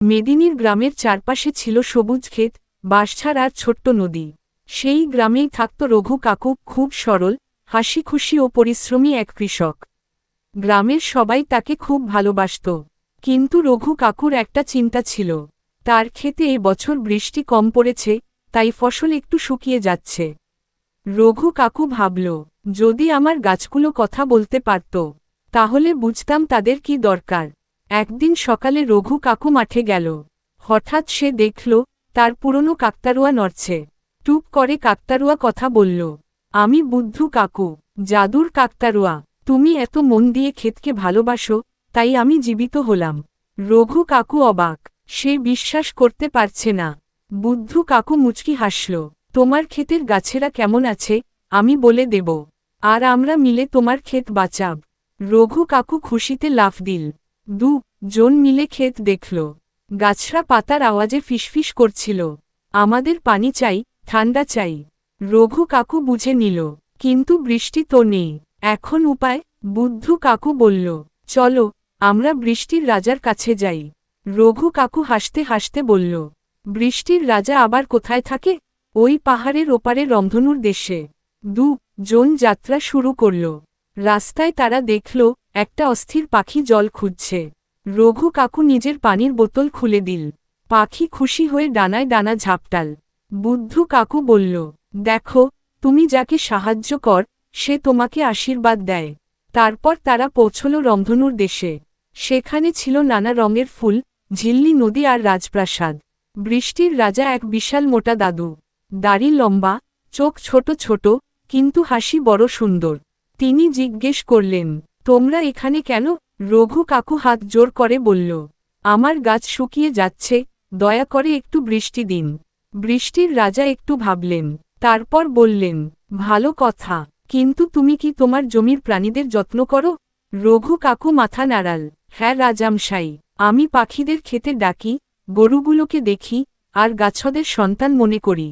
মেদিনীর গ্রামের চারপাশে ছিল সবুজ ক্ষেত, বাঁশঝাড় আর ছোট্ট নদী। সেই গ্রামেই থাকত রঘু কাকু, খুব সরল, হাসিখুশি ও পরিশ্রমী এক কৃষক। গ্রামের সবাই তাকে খুব ভালোবাসত। কিন্তু রঘু কাকুর একটা চিন্তা ছিল। তার ক্ষেতে এ বছর বৃষ্টি কম পড়েছে, তাই ফসল একটু শুকিয়ে যাচ্ছে। রঘু কাকু ভাবল, যদি আমার গাছগুলো কথা বলতে পারত, তাহলে বুঝতাম তাদের কি দরকার। একদিন সকালে রঘু কাকু মাঠে গেল। হঠাৎ সে দেখল, তার পুরনো কাকতারুয়া নড়ছে। টুপ করে কাকতারুয়া কথা বলল, আমি বুদ্ধু কাকু, জাদুর কাকতারুয়া। তুমি এত মন দিয়ে ক্ষেতকে ভালোবাসো, তাই আমি জীবিত হলাম। রঘু কাকু অবাক, সে বিশ্বাস করতে পারছে না। বুদ্ধু কাকু মুচকি হাসল, তোমার ক্ষেতের গাছেরা কেমন আছে আমি বলে দেব, আর আমরা মিলে তোমার ক্ষেত বাঁচাব। রঘু কাকু খুশিতে লাফ দিল। জন মিলে ক্ষেত দেখল। গাছরা পাতার আওয়াজে ফিসফিস করছিল, আমাদের পানি চাই, ঠান্ডা চাই। রঘু কাকু বুঝে নিল, কিন্তু বৃষ্টি তো নেই। এখন উপায়? বুদ্ধু কাকু বলল, চলো আমরা বৃষ্টির রাজার কাছে যাই। রঘু কাকু হাসতে হাসতে বলল, বৃষ্টির রাজা আবার কোথায় থাকে? ওই পাহাড়ের ওপারে রংধনুর দেশে। জন যাত্রা শুরু করল। রাস্তায় তারা দেখল, একটা অস্থির পাখি জল খুঁজছে। রঘু কাকু নিজের পানির বোতল খুলে দিল। পাখি খুশি হয়ে ডানায় ডানা ঝাপটাল। বুদ্ধু কাকু বলল, দেখো, তুমি যাকে সাহায্য কর, সে তোমাকে আশীর্বাদ দেয়। তারপর তারা পৌঁছল রংধনুর দেশে। সেখানে ছিল নানা রঙের ফুল, ঝিল্লি নদী আর রাজপ্রাসাদ। বৃষ্টির রাজা এক বিশাল মোটা দাদু, দাড়ি লম্বা, চোখ ছোট ছোট, কিন্তু হাসি বড় সুন্দর। তিনি জিজ্ঞেস করলেন, তোমরা এখানে কেন? রঘু কাকু হাত জোর করে বলল, আমার গাছ শুকিয়ে যাচ্ছে, দয়া করে একটু বৃষ্টি দিন। বৃষ্টির রাজা একটু ভাবলেন, তারপর বললেন, ভালো কথা, কিন্তু তুমি কি তোমার জমির প্রাণীদের যত্ন করো? রঘু কাকু মাথা নাড়াল, হ্যাঁ রাজামশাই, আমি পাখিদের খেতে ডাকি, গরুগুলোকে দেখি, আর গাছদের সন্তান মনে করি।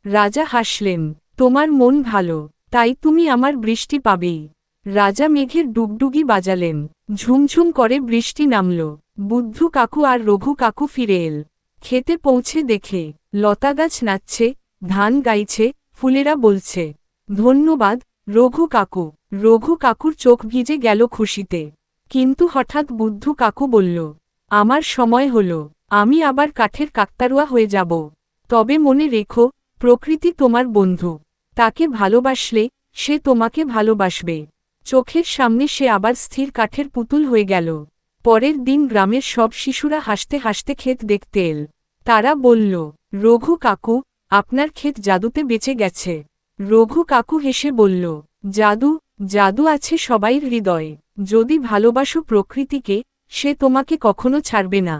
রাজা হাসলেন, তোমার মন ভালো, তাই তুমি আমার বৃষ্টি পাবেই। রাজা মেঘের ডুগডুগি বাজালেন, ঝুমঝুম করে বৃষ্টি নামল। বুদ্ধু কাকু আর রঘু কাকু ফিরে এল। খেতে পৌঁছে দেখে, লতাগাছ নাচছে, ধান গাইছে, ফুলেরা বলছে, ধন্যবাদ রঘু কাকু। রঘু কাকুর চোখ ভিজে গেল খুশিতে। কিন্তু হঠাৎ বুদ্ধু কাকু বলল, আমার সময় হলো, আমি আবার কাঠের কাকতারুয়া হয়ে যাব। তবে মনে রেখো, প্রকৃতি তোমার বন্ধু, তাকে ভালোবাসলে সে তোমাকে ভালোবাসবে। চোখের সামনে সে আবার স্থির কাঠের পুতুল হয়ে গেল। পরের দিন গ্রামের সব শিশুরা হাসতে হাসতে ক্ষেত দেখতে এল। তারা বলল, রঘু কাকু, আপনার ক্ষেত জাদুতে বেঁচে গেছে। রঘু কাকু হেসে বলল, জাদু জাদু আছে সবাইর হৃদয়ে। যদি ভালোবাসো প্রকৃতিকে, সে তোমাকে কখনো ছাড়বে না।